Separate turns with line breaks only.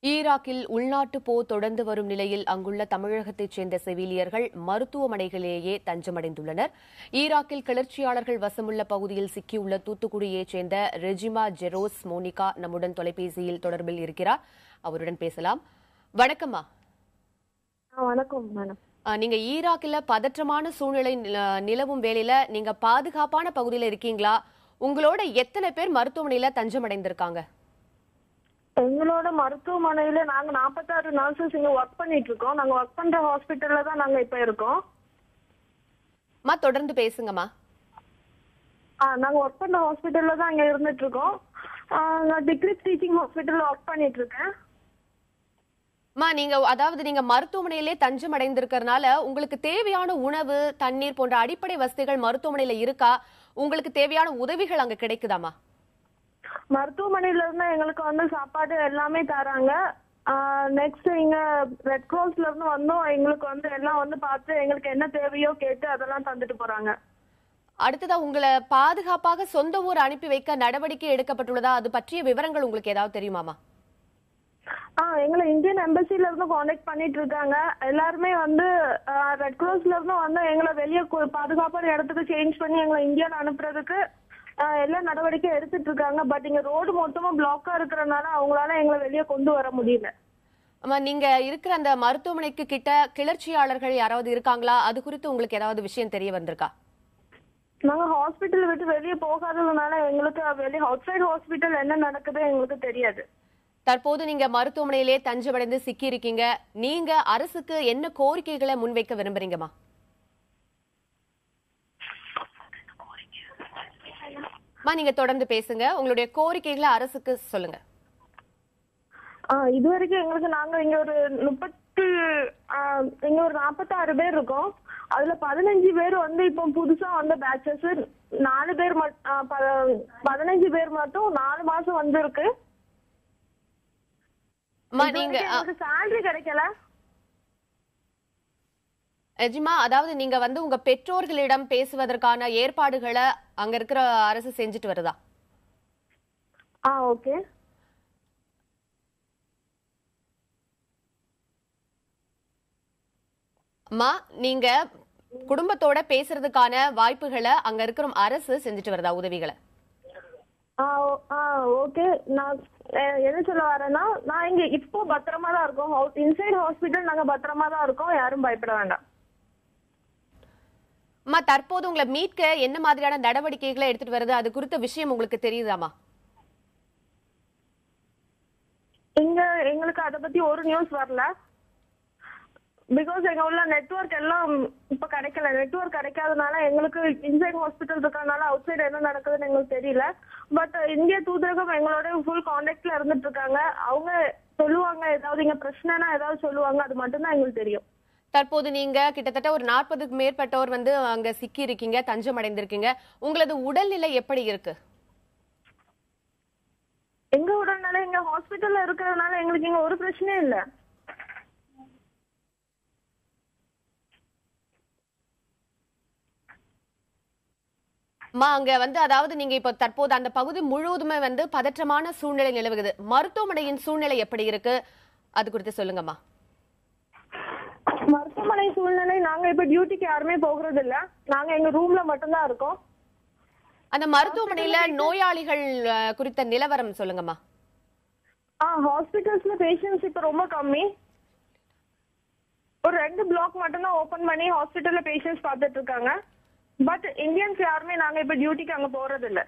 ஈராக்கில் உள்நாட்டு போர் தொடர்ந்து வரும் நிலையில் அங்குள்ள தமிழகத்தைச் சேர்ந்த செவிலியர்கள் மருத்துவமனைகளிலேயே தஞ்சமடைந்துள்ளனர். ஈராக்கில் கிளர்ச்சியாளர்கள் வசமுள்ள பகுதியில் சிக்கியுள்ள தூத்துக்குடியைச் சேர்ந்த ரெஜிமா ஜெரோஸ் மோனிகா நம்முடன் தொலைபேசியில் தொடர்பில் இருக்கிறார். அவருடன் பேசலாம். வணக்கம்மா.
வணக்கம் மேடம்.
நீங்க ஈராக்கில் பதற்றமான சூழ்நிலை நிலவும் வேளையில நீங்க பாதுகாப்பான பகுதியில இருக்கீங்களா? உங்களோட எத்தனை பேர் மருத்துவமனையில தஞ்சமடைந்திருக்காங்க?
எங்களோட மருத்துவமனையில நாங்க 46 நர்சஸ் இங்க ஒர்க் பண்ணிட்டு இருக்கோம். நாங்க ஒர்க் பண்ற ஹாஸ்பிட்டல்ல தான் நாங்க இப்ப இருக்கோம்.
தொடர்ந்து பேசுங்கம்மா.
நாங்க ஒர்க் பண்ற ஹாஸ்பிட்டல்ல தான் இங்க இருந்துட்டு இருக்கோம். நான் டிகிரி டீச்சிங் ஹாஸ்பிட்டல்ல ஒர்க் பண்ணிட்டு இருக்கேன்.
நீங்க மருத்துவமனையிலே தஞ்சம் அடைந்திருக்கிறதுனால உங்களுக்கு தேவையான உணவு, தண்ணீர் போன்ற அடிப்படை வசதிகள் மருத்துவமனையில இருக்கா? உங்களுக்கு தேவையான உதவிகள் அங்க கிடைக்குதாமா?
மருத்துவமனையில இருந்து எங்களுக்கு சாப்பாடு எல்லாமே தராங்க. நெக்ஸ்ட் இங்க ரெட் கிராஸ்ல இருந்து வந்தோம். எங்களுக்கு எல்லாம் பார்த்து எங்களுக்கு என்ன தேவையோ கேட்டு அதெல்லாம் தந்துட்டு போறாங்க.
அடுத்ததா உங்களை பாதுகாப்பாக சொந்த ஊர் அனுப்பி வைக்க நடவடிக்கை எடுக்கப்பட்டுள்ளதா? அது பற்றிய விவரங்கள் உங்களுக்கு ஏதாவது தெரியுமாமா?
எங்களை இந்தியன் எம்பசில இருந்து கான்டாக்ட் பண்ணிட்டு இருக்காங்க. எல்லாருமே ரெட் கிராஸ்ல இருந்து எங்களை வெளியே பாதுகாப்பான இடத்துக்கு சேஞ்ச் பண்ணி எங்களை இந்தியால அனுப்புறதுக்கு எல்லா நடவடிக்கை எடுத்துட்டு இருக்காங்க. பட் இங்க ரோடு மொத்தமா பிளாக்கா இருக்கிறதுனால அவங்களால எங்களை வெளியே கொண்டு வர முடியல.
நீங்க இருக்கிற அந்த மருத்துவமனைக்கு கிட்ட கிளர்ச்சியாளர்கள் யாராவது இருக்காங்களா? அது குறித்து உங்களுக்கு ஏதாவது விஷயம் தெரிய வந்திருக்கா?
நாங்க ஹாஸ்பிட்டல் விட்டு வெளியே போகாததுனால எங்களுக்கு வெளியே அவுட் சைடு ஹாஸ்பிட்டல் என்ன நடக்குது எங்களுக்கு தெரியாது.
தற்போது நீங்க மருத்துவமனையிலே தஞ்சமடைந்து சிக்கி இருக்கீங்க. நீங்க அரசுக்கு என்ன கோரிக்கைகளை முன்வைக்க விரும்புறீங்கம்மா? நீங்க தொடர்ந்து பேசுங்க. உங்களுடைய கோரிக்கைகளை அரசுக்கு சொல்லுங்க.
இதுவரைக்கும் எங்களுக்கு நாங்க இங்க ஒரு 46 பேர் இருக்கோம். அதுல 15 பேர் இப்போ புதுசா வந்த பேட்சஸ். 4 பேர் 15 பேர் மட்டும் 4 மாசம் வந்திருக்கு. சேலரி கிடைக்கல.
எஜிமா, அதாவது நீங்க உங்க பெற்றோர்களிடம் பேசுவதற்கான ஏற்பாடுகளை அங்க இருக்கிற அரசு செஞ்சுட்டு வருதா?
ஓகே.
அம்மா, நீங்க குடும்பத்தோட பேசுறதுக்கான வாய்ப்புகளை அங்க இருக்கிற அரசு செஞ்சுட்டு வருதா, உதவிகளை?
ஓகே. நான் என்ன சொல்ல வரேன்னா, நான் இங்க இப்போ பத்திரமா தான் இருக்கோம். இன்சைட் ஹாஸ்பிட்டல் நாங்க பத்திரமா தான் இருக்கோம். யாரும் பயப்பட வேண்டாம்.
தற்போது உங்களை மீட்க என்ன மாதிரியான நடவடிக்கைகளை எடுத்துட்டு வருது, அது குறித்த விஷயம் உங்களுக்கு தெரியுதாமா?
எங்களுக்கு அதை பத்தி ஒரு நியூஸ் வரல. பிகாஸ் எங்க உள்ள நெட்வொர்க் எல்லாம் இப்ப கிடைக்கல. நெட்வொர்க் கிடைக்காதனால எங்களுக்கு இன்சைட் ஹாஸ்பிட்டல் இருக்கறதுனால அவுட் சைடு என்ன நடக்குதுன்னு எங்களுக்கு தெரியல. பட் இந்திய தூதரகம் எங்களோட ஃபுல் கான்டாக்ட்ல இருந்துட்டு இருக்காங்க. அவங்க சொல்லுவாங்க, ஏதாவது இங்க பிரச்சனைனா ஏதாவது சொல்லுவாங்க. அது மட்டும் தான் எங்களுக்கு தெரியும்.
தற்போது நீங்க கிட்டத்தட்ட ஒரு 40க்கு மேற்பட்டோர் அங்க சிக்கி இருக்கீங்க, தஞ்சம் அடைந்திருக்கீங்க. உங்களது உடல்நிலை எப்படி இருக்கு?
எங்க உடல்நிலை எங்க ஹாஸ்பிட்டல்ல இருக்கிறதுனால எங்களுக்கு இங்க ஒரு பிரச்சனையும் இல்ல.
அங்க அதாவது நீங்க இப்ப தற்போது அந்த பகுதி முழுவதுமே பதற்றமான சூழ்நிலை நிலவுகிறது. மருத்துவமனையின் சூழ்நிலை எப்படி இருக்கு, அது குறித்து சொல்லுங்கம்மா.
மருத்துவமனை சூழ்நிலை, நாங்க இப்ப டியூட்டிக்கு யாருமே போகிறது இல்ல. நாங்க எங்க ரூம்ல மட்டும்தான் இருக்கோம்.
அந்த மருத்துவமனையில நோயாளிகள் குறித்த நிலவரம் சொல்லுங்கம்மா.
ஹாஸ்பிட்டல்ஸ்ல பேஷண்ட்ஸ் இப்ப ரொம்ப கம்மி. ஒரு 2 பிளாக் மட்டும் தான் ஓபன் பண்ணி ஹாஸ்பிட்டல்ல பேஷண்ட்ஸ் பார்த்துட்டு இருக்காங்க. பட் இந்தியன்ஸ் யாருமே நாங்க இப்ப டியூட்டிக்கு அங்க போறது இல்ல.